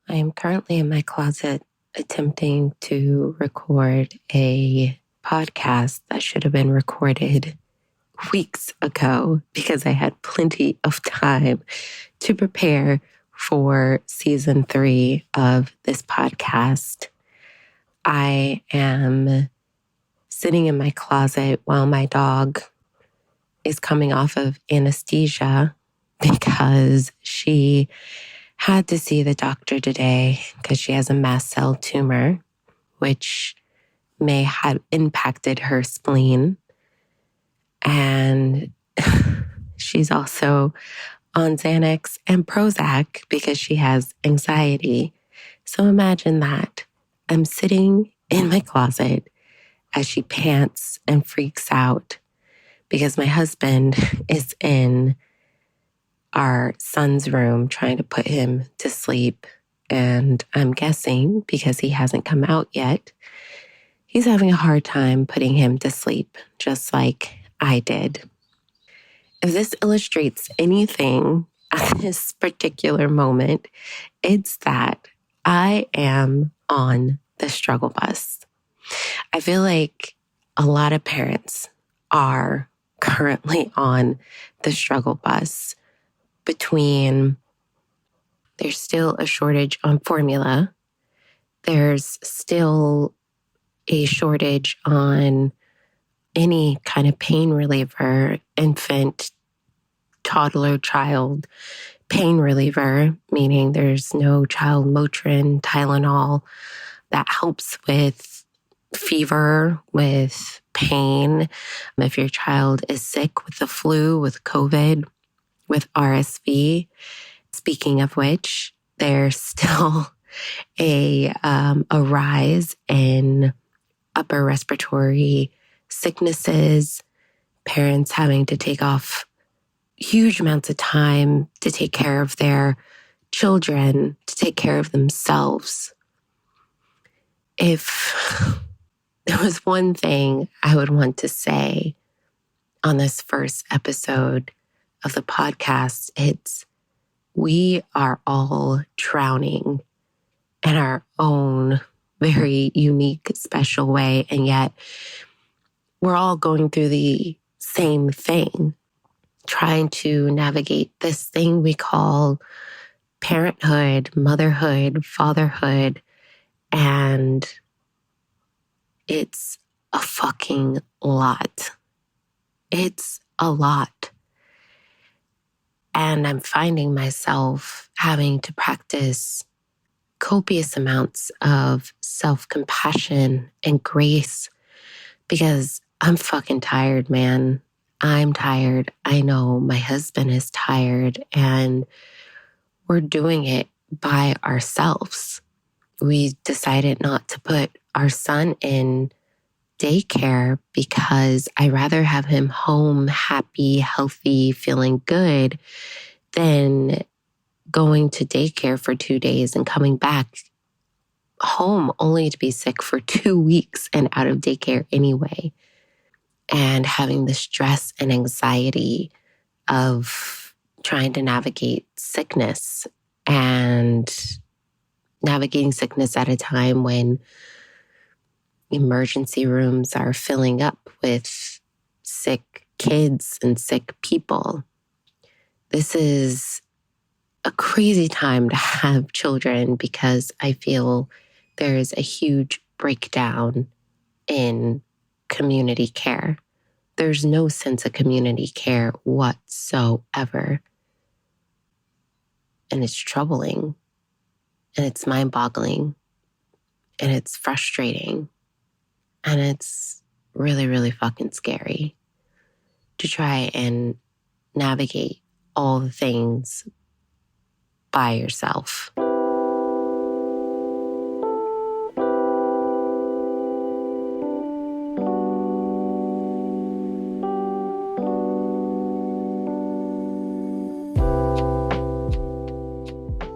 I am currently in my closet attempting to record a podcast that should have been recorded weeks ago because I had plenty of time to prepare for season 3 of this podcast. I am sitting in my closet while my dog is coming off of anesthesia because she had to see the doctor today because she has a mast cell tumor, which may have impacted her spleen. And she's also on Xanax and Prozac because she has anxiety. So imagine that. I'm sitting in my closet as she pants and freaks out because my husband is in our son's room trying to put him to sleep. And I'm guessing because he hasn't come out yet, he's having a hard time putting him to sleep, just like I did. If this illustrates anything at this particular moment, it's that I am on the struggle bus. I feel like a lot of parents are currently on the struggle bus between there's still a shortage on formula, there's still a shortage on any kind of pain reliever, infant, toddler, child pain reliever, meaning there's no child Motrin, Tylenol that helps with fever, with pain. If your child is sick with the flu, with COVID, with RSV. Speaking of which, there's still a rise in upper respiratory sicknesses, parents having to take off huge amounts of time to take care of their children, to take care of themselves. If there was one thing I would want to say on this first episode of the podcast, it's we are all drowning in our own very unique, special way. And yet we're all going through the same thing, trying to navigate this thing we call parenthood, motherhood, fatherhood. And it's a fucking lot. It's a lot. And I'm finding myself having to practice copious amounts of self-compassion and grace because I'm fucking tired, man. I'm tired. I know my husband is tired, and we're doing it by ourselves. We decided not to put our son in daycare because I'd rather have him home happy, healthy, feeling good than going to daycare for 2 days and coming back home only to be sick for 2 weeks and out of daycare anyway. And having the stress and anxiety of trying to navigate sickness and navigating sickness at a time when emergency rooms are filling up with sick kids and sick people. This is a crazy time to have children because I feel there is a huge breakdown in community care. There's no sense of community care whatsoever. And it's troubling, and it's mind-boggling, and it's frustrating. And it's really, really fucking scary to try and navigate all the things by yourself.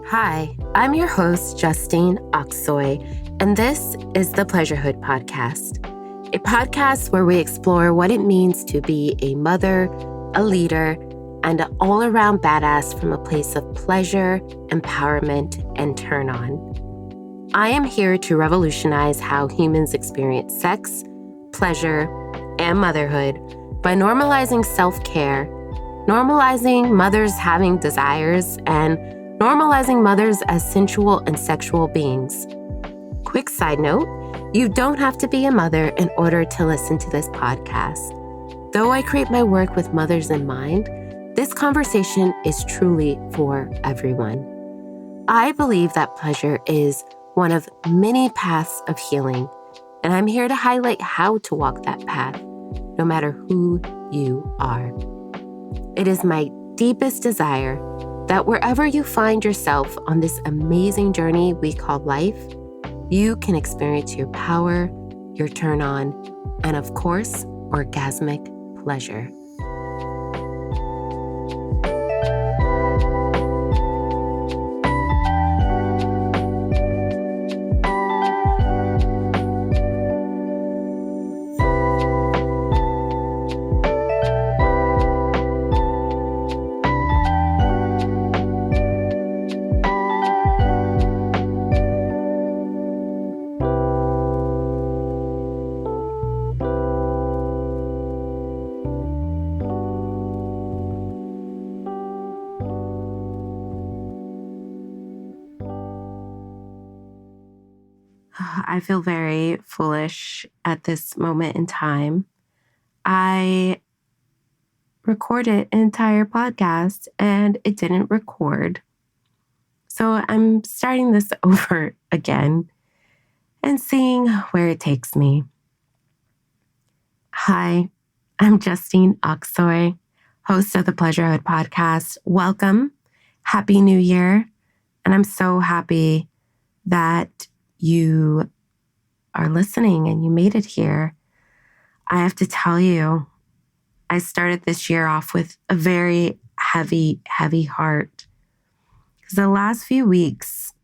Hi, I'm your host, Justine Oxsoy, and this is the Pleasurehood podcast, a podcast where we explore what it means to be a mother, a leader, and an all-around badass from a place of pleasure, empowerment, and turn on. I am here to revolutionize how humans experience sex, pleasure, and motherhood by normalizing self-care, normalizing mothers having desires, and normalizing mothers as sensual and sexual beings. Quick side note, you don't have to be a mother in order to listen to this podcast. Though I create my work with mothers in mind, this conversation is truly for everyone. I believe that pleasure is one of many paths of healing, and I'm here to highlight how to walk that path, no matter who you are. It is my deepest desire that wherever you find yourself on this amazing journey we call life, you can experience your power, your turn on, and of course, orgasmic pleasure. I feel very foolish at this moment in time. I recorded an entire podcast and it didn't record. So I'm starting this over again and seeing where it takes me. Hi, I'm Justine Oxoy, host of the Pleasurehood podcast. Welcome. Happy New Year. And I'm so happy that you are listening and you made it here. I have to tell you, I started this year off with a very heavy heart. Because the last few weeks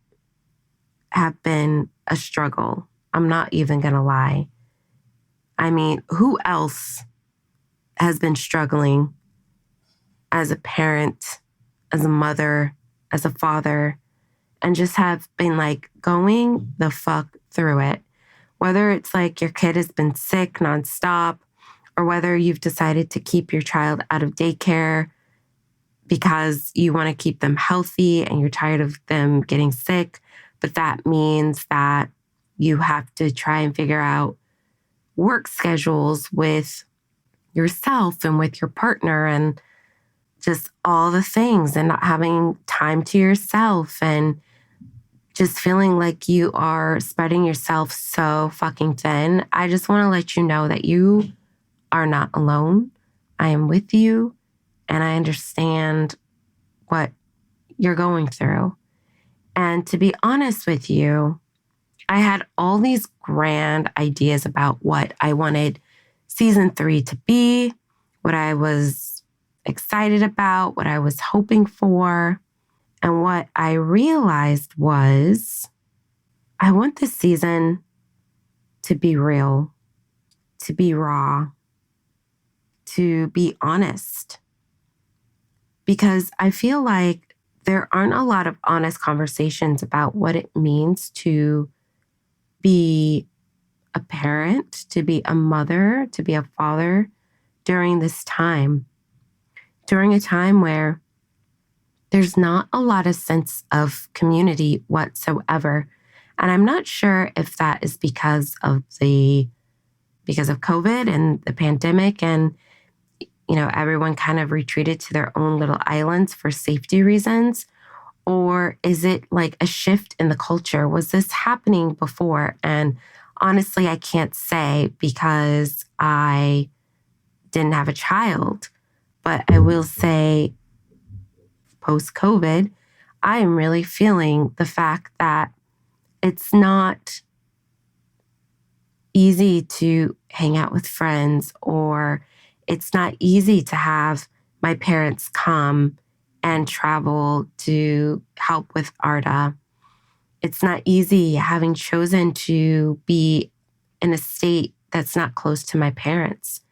have been a struggle. I'm not even going to lie. I mean, who else has been struggling as a parent, as a mother, as a father, and just have been like going the fuck through it? Whether it's like your kid has been sick nonstop, or whether you've decided to keep your child out of daycare because you want to keep them healthy and you're tired of them getting sick, but that means that you have to try and figure out work schedules with yourself and with your partner and just all the things, and not having time to yourself and just feeling like you are spreading yourself so fucking thin. I just want to let you know that you are not alone. I am with you and I understand what you're going through. And to be honest with you, I had all these grand ideas about what I wanted season 3 to be, what I was excited about, what I was hoping for. And what I realized was I want this season to be real, to be raw, to be honest. Because I feel like there aren't a lot of honest conversations about what it means to be a parent, to be a mother, to be a father during this time, during a time where there's not a lot of sense of community whatsoever. And I'm not sure if that is because of COVID and the pandemic, and everyone kind of retreated to their own little islands for safety reasons. Or is it like a shift in the culture? Was this happening before? And honestly, I can't say because I didn't have a child. But I will say, post-COVID, I am really feeling the fact that it's not easy to hang out with friends, or it's not easy to have my parents come and travel to help with Arda. It's not easy having chosen to be in a state that's not close to my parents.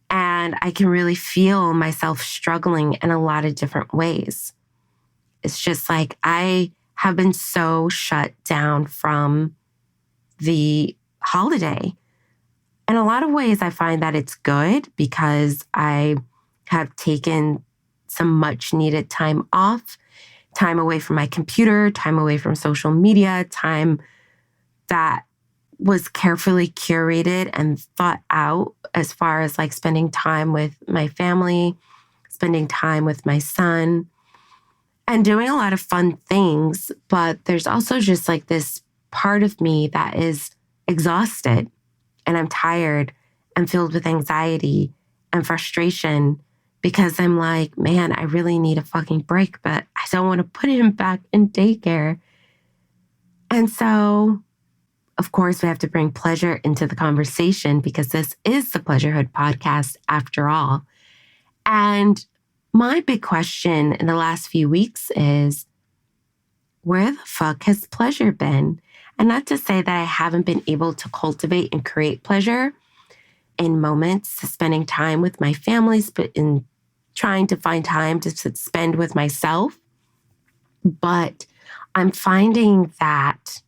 And I can really feel myself struggling in a lot of different ways. It's just like I have been so shut down from the holiday. In a lot of ways, I find that it's good because I have taken some much needed time off, time away from my computer, time away from social media, time that was carefully curated and thought out as far as like spending time with my family, spending time with my son, and doing a lot of fun things. But there's also just like this part of me that is exhausted and I'm tired and filled with anxiety and frustration because I'm like, man, I really need a fucking break, but I don't want to put him back in daycare. And so, of course, we have to bring pleasure into the conversation because this is the Pleasurehood podcast after all. And my big question in the last few weeks is, where the fuck has pleasure been? And not to say that I haven't been able to cultivate and create pleasure in moments, spending time with my families, but in trying to find time to spend with myself. But I'm finding that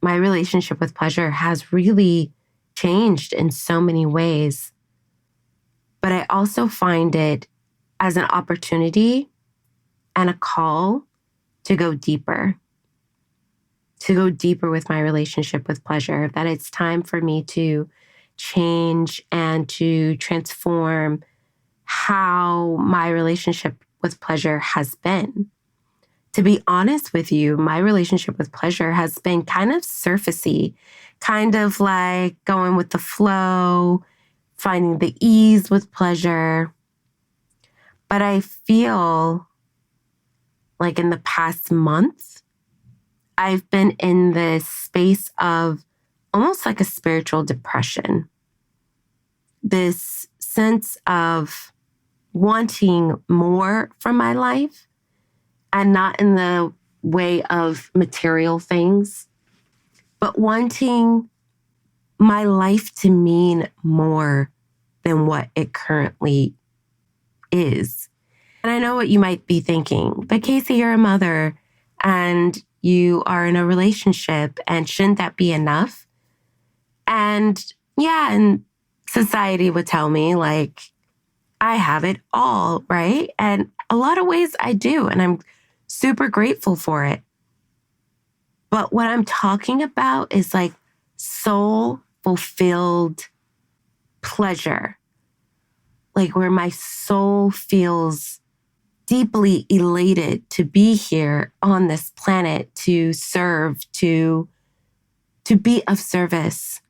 my relationship with pleasure has really changed in so many ways. But I also find it as an opportunity and a call to go deeper with my relationship with pleasure, that it's time for me to change and to transform how my relationship with pleasure has been. To be honest with you, my relationship with pleasure has been kind of surfacey, kind of like going with the flow, finding the ease with pleasure. But I feel like in the past month, I've been in this space of almost like a spiritual depression. This sense of wanting more from my life, and not in the way of material things, but wanting my life to mean more than what it currently is. And I know what you might be thinking, but Casey, you're a mother and you are in a relationship, and shouldn't that be enough? And yeah, and society would tell me like, I have it all, right? And a lot of ways I do, and I'm super grateful for it. But what I'm talking about is like soul fulfilled pleasure, like where my soul feels deeply elated to be here on this planet, to serve, to be of service.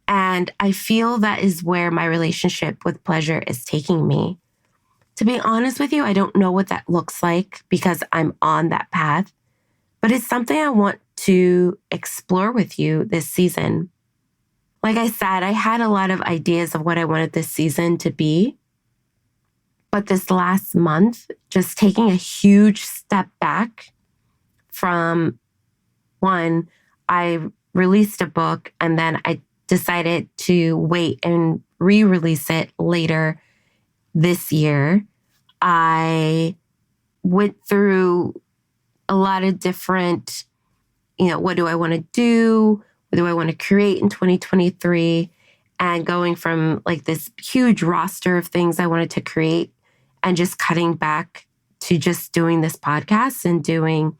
And I feel that is where my relationship with pleasure is taking me. To be honest with you, I don't know what that looks like because I'm on that path, but it's something I want to explore with you this season. Like I said, I had a lot of ideas of what I wanted this season to be. But this last month, just taking a huge step back from one, I released a book and then I decided to wait and re-release it later this year. I went through a lot of different, what do I want to do? What do I want to create in 2023? And going from like this huge roster of things I wanted to create and just cutting back to just doing this podcast and doing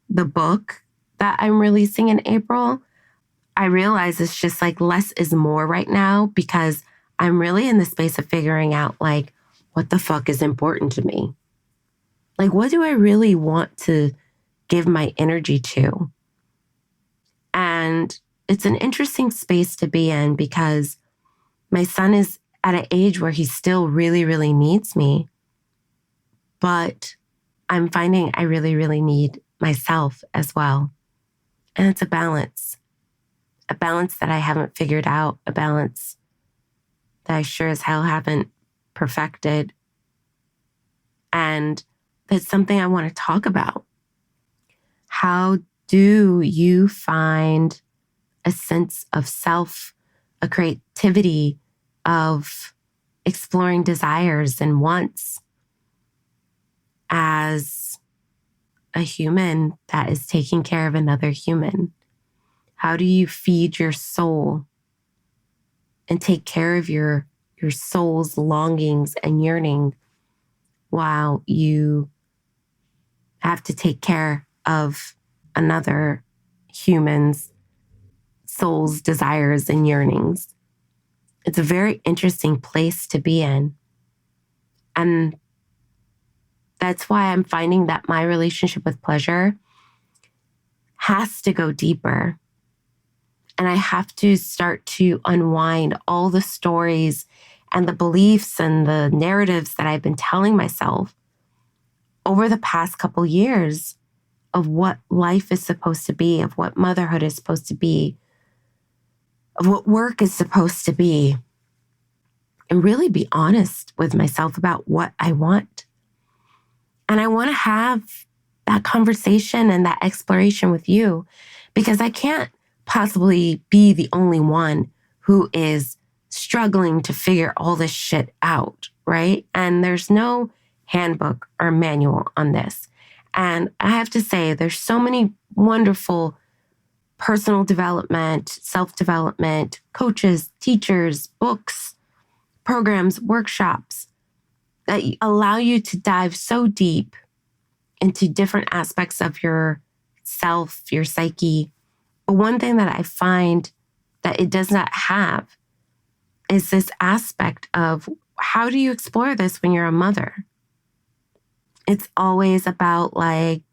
the book that I'm releasing in April, I realize it's just like less is more right now because I'm really in the space of figuring out like, what the fuck is important to me? Like, what do I really want to give my energy to? And it's an interesting space to be in because my son is at an age where he still really, really needs me. But I'm finding I really, really need myself as well. And it's a balance that I haven't figured out, a balance that I sure as hell haven't perfected. And that's something I want to talk about. How do you find a sense of self, a creativity, of exploring desires and wants as a human that is taking care of another human? How do you feed your soul and take care of your soul's longings and yearning while you have to take care of another human's soul's desires and yearnings? It's a very interesting place to be in. And that's why I'm finding that my relationship with pleasure has to go deeper. And I have to start to unwind all the stories and the beliefs and the narratives that I've been telling myself over the past couple years of what life is supposed to be, of what motherhood is supposed to be, of what work is supposed to be, and really be honest with myself about what I want. And I want to have that conversation and that exploration with you, because I can't possibly be the only one who is struggling to figure all this shit out, right? And there's no handbook or manual on this. And I have to say, there's so many wonderful personal development, self-development, coaches, teachers, books, programs, workshops that allow you to dive so deep into different aspects of your self, your psyche. But one thing that I find that it does not have is this aspect of how do you explore this when you're a mother? It's always about like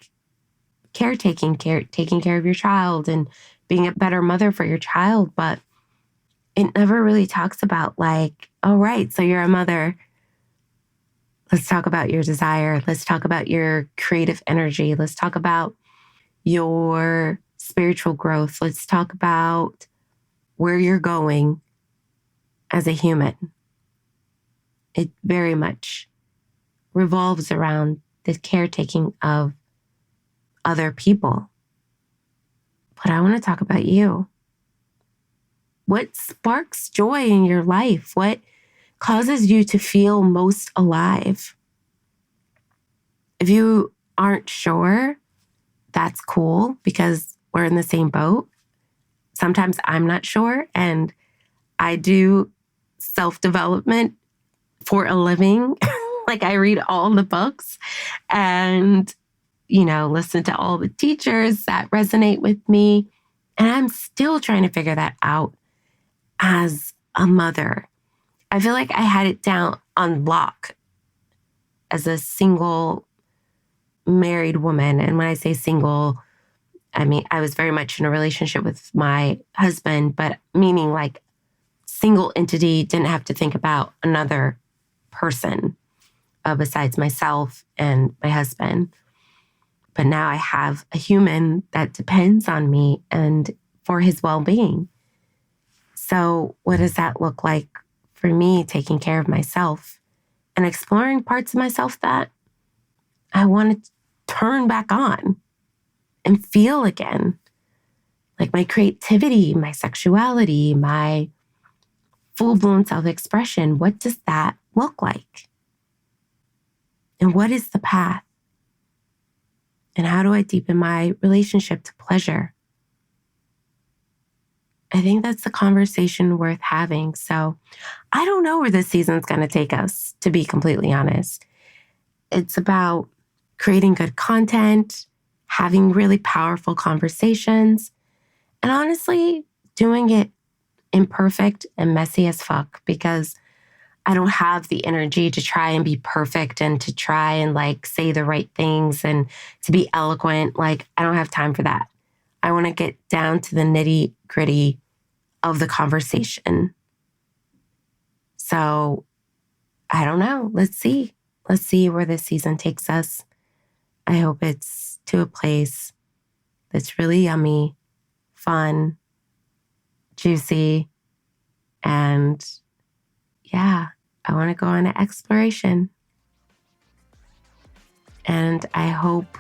taking care of your child and being a better mother for your child. But it never really talks about like, all right, so you're a mother. Let's talk about your desire. Let's talk about your creative energy. Let's talk about your spiritual growth. Let's talk about where you're going as a human. It very much revolves around the caretaking of other people. But I want to talk about you. What sparks joy in your life? What causes you to feel most alive? If you aren't sure, that's cool, because we're in the same boat. Sometimes I'm not sure, and I do self-development for a living. Like I read all the books and, listen to all the teachers that resonate with me. And I'm still trying to figure that out as a mother. I feel like I had it down on lock as a single married woman. And when I say single, I mean, I was very much in a relationship with my husband, but meaning like single entity, didn't have to think about another person besides myself and my husband. But now I have a human that depends on me and for his well-being. So what does that look like for me, taking care of myself and exploring parts of myself that I want to turn back on and feel again? Like my creativity, my sexuality, my full-blown self-expression. What does that look like? And what is the path? And how do I deepen my relationship to pleasure? I think that's the conversation worth having. So I don't know where this season's going to take us, to be completely honest. It's about creating good content, having really powerful conversations, and honestly, doing it imperfect and messy as fuck, because I don't have the energy to try and be perfect and to try and like say the right things and to be eloquent. Like, I don't have time for that. I want to get down to the nitty gritty of the conversation. So I don't know. Let's see. Let's see where this season takes us. I hope it's to a place that's really yummy, fun, juicy, and yeah, I want to go on an exploration. And I hope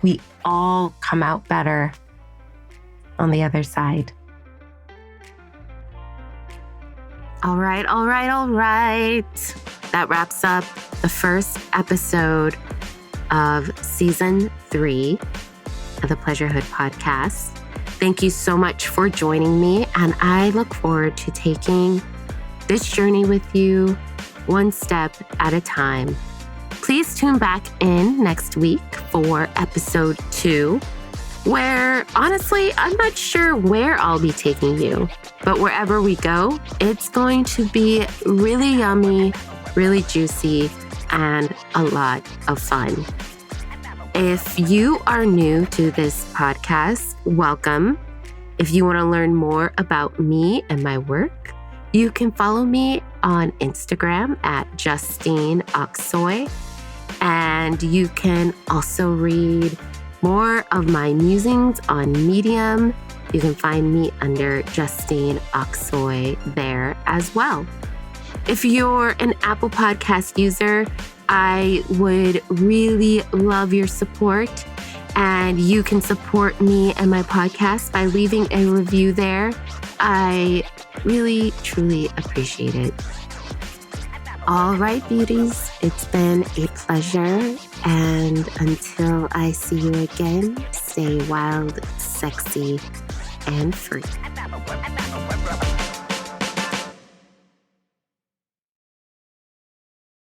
we all come out better on the other side. All right. That wraps up the first episode of season 3 of the Pleasurehood podcast. Thank you so much for joining me, and I look forward to taking this journey with you one step at a time. Please tune back in next week for episode 2, where honestly, I'm not sure where I'll be taking you, but wherever we go, it's going to be really yummy, really juicy, and a lot of fun. If you are new to this podcast, welcome. If you want to learn more about me and my work, you can follow me on Instagram at Justine Oxoy, and you can also read more of my musings on Medium. You can find me under Justine Oxoy there as well. If you're an Apple Podcast user, I would really love your support, and you can support me and my podcast by leaving a review there. I really, truly appreciate it. All right, beauties, it's been a pleasure. And until I see you again, stay wild, sexy, and free.